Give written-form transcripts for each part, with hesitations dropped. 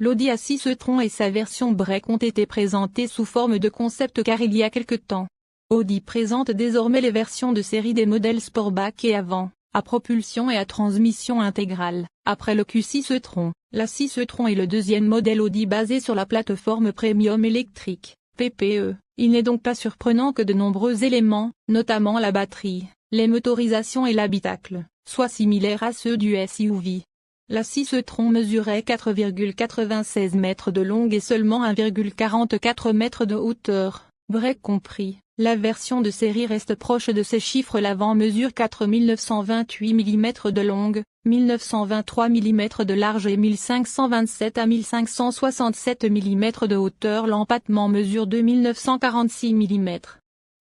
l'Audi A6 e-tron et sa version break ont été présentés sous forme de concept car il y a quelque temps. Audi présente désormais les versions de série des modèles Sportback et avant, à propulsion et à transmission intégrale. Après le Q6 e-tron, l'A6 e-tron est le deuxième modèle Audi basé sur la plateforme Premium électrique, PPE. Il n'est donc pas surprenant que de nombreux éléments, notamment la batterie, les motorisations et l'habitacle, soient similaires à ceux du SUV. L'A6 e-tron mesurait 4,96 mètres de long et seulement 1,44 mètres de hauteur, break compris. La version de série reste proche de ces chiffres. L'avant mesure 4928 mm de longue, 1923 mm de large et 1527 à 1567 mm de hauteur. L'empattement mesure 2946 mm.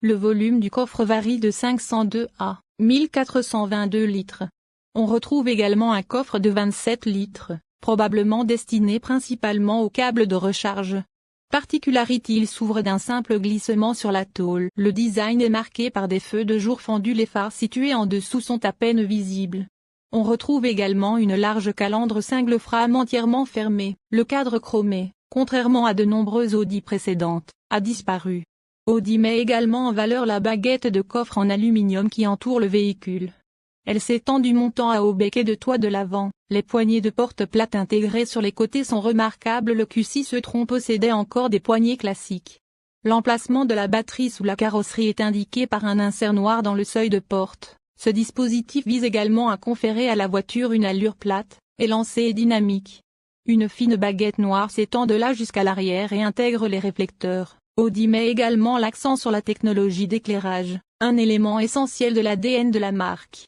Le volume du coffre varie de 502 à 1422 litres. On retrouve également un coffre de 27 litres, probablement destiné principalement aux câbles de recharge. Particularité, il s'ouvre d'un simple glissement sur la tôle. Le design est marqué par des feux de jour fendus. Les phares situés en dessous sont à peine visibles. On retrouve également une large calandre single frame entièrement fermée. Le cadre chromé, contrairement à de nombreuses Audi précédentes, a disparu. Audi met également en valeur la baguette de coffre en aluminium qui entoure le véhicule. Elle s'étend du montant à haut bec et de toit de l'avant. Les poignées de porte plates intégrées sur les côtés sont remarquables. Le Q6 e-tron possédait encore des poignées classiques. L'emplacement de la batterie sous la carrosserie est indiqué par un insert noir dans le seuil de porte. Ce dispositif vise également à conférer à la voiture une allure plate, élancée et dynamique. Une fine baguette noire s'étend de là jusqu'à l'arrière et intègre les réflecteurs. Audi met également l'accent sur la technologie d'éclairage, un élément essentiel de l'ADN de la marque.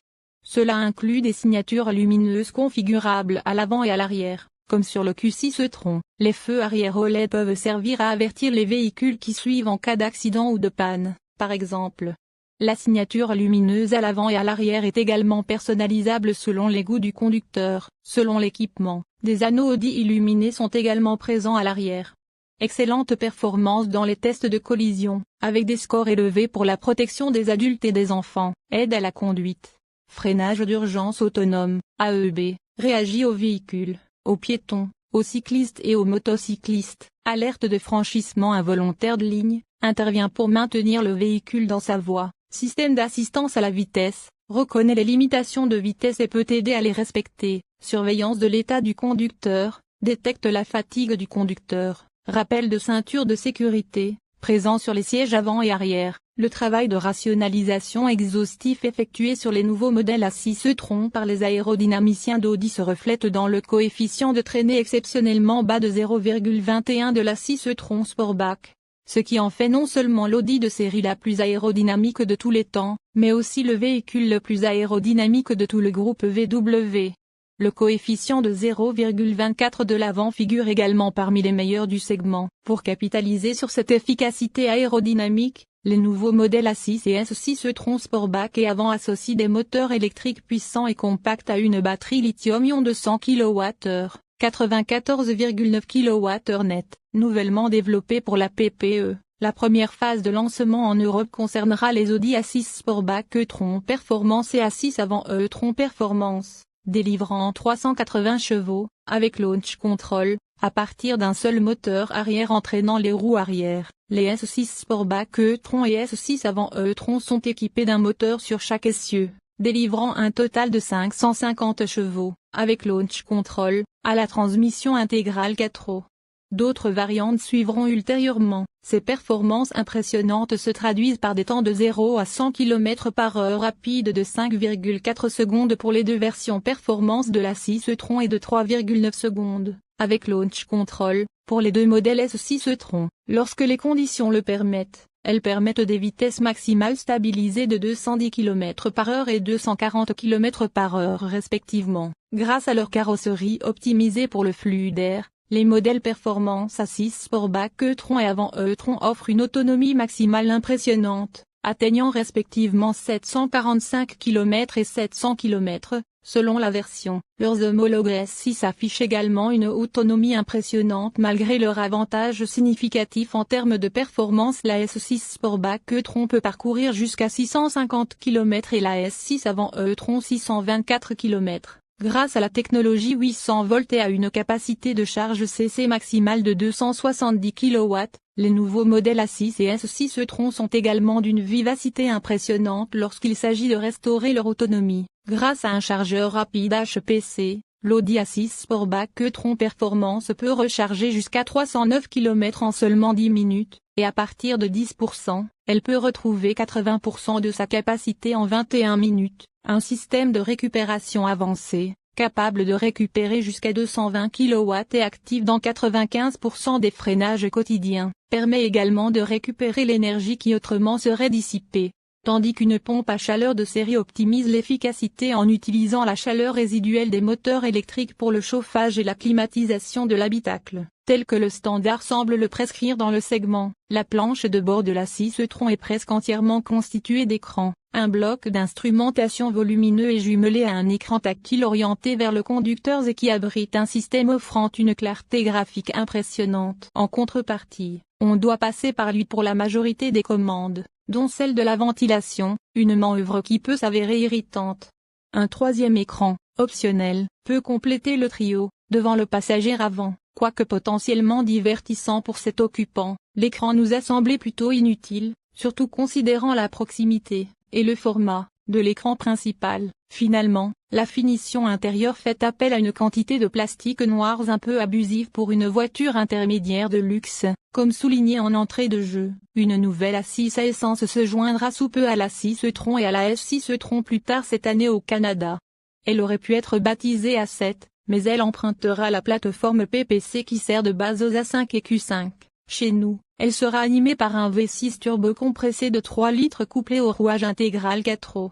Cela inclut des signatures lumineuses configurables à l'avant et à l'arrière, comme sur le Q6 e-tron. Les feux arrière OLED peuvent servir à avertir les véhicules qui suivent en cas d'accident ou de panne, par exemple. La signature lumineuse à l'avant et à l'arrière est également personnalisable selon les goûts du conducteur. Selon l'équipement, des anneaux Audi illuminés sont également présents à l'arrière. Excellente performance dans les tests de collision, avec des scores élevés pour la protection des adultes et des enfants. Aide à la conduite. Freinage d'urgence autonome, AEB, réagit aux véhicules, aux piétons, aux cyclistes et aux motocyclistes. Alerte de franchissement involontaire de ligne, intervient pour maintenir le véhicule dans sa voie. Système d'assistance à la vitesse, reconnaît les limitations de vitesse et peut aider à les respecter. Surveillance de l'état du conducteur, détecte la fatigue du conducteur. Rappel de ceinture de sécurité, présent sur les sièges avant et arrière. Le travail de rationalisation exhaustif effectué sur les nouveaux modèles A6 e-tron par les aérodynamiciens d'Audi se reflète dans le coefficient de traînée exceptionnellement bas de 0,21 de l'A6 e-tron Sportback, ce qui en fait non seulement l'Audi de série la plus aérodynamique de tous les temps, mais aussi le véhicule le plus aérodynamique de tout le groupe VW. Le coefficient de 0,24 de l'avant figure également parmi les meilleurs du segment. Pour capitaliser sur cette efficacité aérodynamique, les nouveaux modèles A6 et S6 e-tron Sportback et avant associent des moteurs électriques puissants et compacts à une batterie lithium-ion de 100 kWh, 94,9 kWh net, nouvellement développée pour la PPE. La première phase de lancement en Europe concernera les Audi A6 Sportback e-tron Performance et A6 avant e-tron Performance, délivrant 380 chevaux, avec launch control, à partir d'un seul moteur arrière entraînant les roues arrière. Les S6 Sportback e-tron et S6 avant e-tron sont équipés d'un moteur sur chaque essieu, délivrant un total de 550 chevaux, avec launch control, à la transmission intégrale 4 roues. D'autres variantes suivront ultérieurement. Ces performances impressionnantes se traduisent par des temps de 0 à 100 km/h rapides de 5,4 secondes pour les deux versions performance de l'A6 e-tron et de 3,9 secondes, avec launch control, pour les deux modèles S6 e-tron. Lorsque les conditions le permettent, elles permettent des vitesses maximales stabilisées de 210 km/h et 240 km/h respectivement. Grâce à leur carrosserie optimisée pour le flux d'air, les modèles performance A6 Sportback e-tron et avant e-tron offrent une autonomie maximale impressionnante, atteignant respectivement 745 km et 700 km, selon la version. Leurs homologues S6 affichent également une autonomie impressionnante malgré leur avantage significatif en termes de performance. La S6 Sportback e-tron peut parcourir jusqu'à 650 km et la S6 avant e-tron 624 km. Grâce à la technologie 800 volts et à une capacité de charge CC maximale de 270 kW, les nouveaux modèles A6 et S6 e-tron sont également d'une vivacité impressionnante lorsqu'il s'agit de restaurer leur autonomie. Grâce à un chargeur rapide HPC, l'Audi A6 Sportback e-tron Performance peut recharger jusqu'à 309 km en seulement 10 minutes, et à partir de 10%, elle peut retrouver 80% de sa capacité en 21 minutes. Un système de récupération avancé, capable de récupérer jusqu'à 220 kW et actif dans 95% des freinages quotidiens, permet également de récupérer l'énergie qui autrement serait dissipée. Tandis qu'une pompe à chaleur de série optimise l'efficacité en utilisant la chaleur résiduelle des moteurs électriques pour le chauffage et la climatisation de l'habitacle, tel que le standard semble le prescrire dans le segment. La planche de bord de l'A6 e-tron est presque entièrement constituée d'écrans. Un bloc d'instrumentation volumineux est jumelé à un écran tactile orienté vers le conducteur et qui abrite un système offrant une clarté graphique impressionnante. En contrepartie, on doit passer par lui pour la majorité des commandes, dont celle de la ventilation, une manœuvre qui peut s'avérer irritante. Un troisième écran, optionnel, peut compléter le trio, devant le passager avant. Quoique potentiellement divertissant pour cet occupant, l'écran nous a semblé plutôt inutile, surtout considérant la proximité et le format de l'écran principal. Finalement, la finition intérieure fait appel à une quantité de plastique noir un peu abusive pour une voiture intermédiaire de luxe, comme souligné en entrée de jeu. Une nouvelle A6 à essence se joindra sous peu à l'A6 e-tron et à la S6 e-tron plus tard cette année au Canada. Elle aurait pu être baptisée A7, mais elle empruntera la plateforme PPC qui sert de base aux A5 et Q5. Chez nous, elle sera animée par un V6 turbo compressé de 3 litres couplé au rouage intégral 4 roues.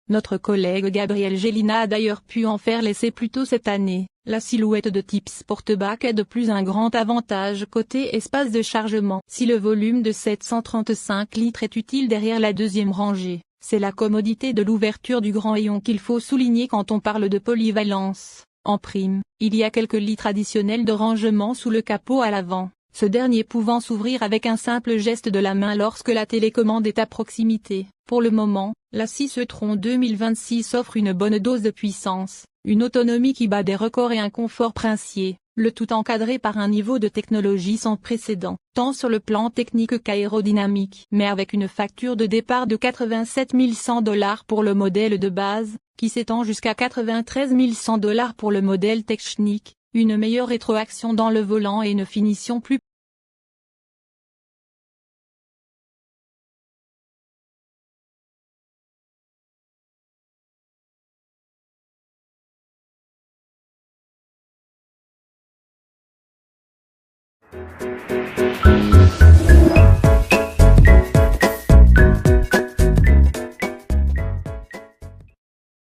Notre collègue Gabriel Gélina a d'ailleurs pu en faire l'essai plus tôt cette année. La silhouette de type Sportback a de plus un grand avantage côté espace de chargement. Si le volume de 735 litres est utile derrière la deuxième rangée, c'est la commodité de l'ouverture du grand rayon qu'il faut souligner quand on parle de polyvalence. En prime, il y a quelques litres additionnels de rangement sous le capot à l'avant, ce dernier pouvant s'ouvrir avec un simple geste de la main lorsque la télécommande est à proximité. Pour le moment, la 6 e-tron 2026 offre une bonne dose de puissance, une autonomie qui bat des records et un confort princier, le tout encadré par un niveau de technologie sans précédent, tant sur le plan technique qu'aérodynamique. Mais avec une facture de départ de 87 100 $ pour le modèle de base, qui s'étend jusqu'à 93 100 $ pour le modèle technique, une meilleure rétroaction dans le volant et une finition plus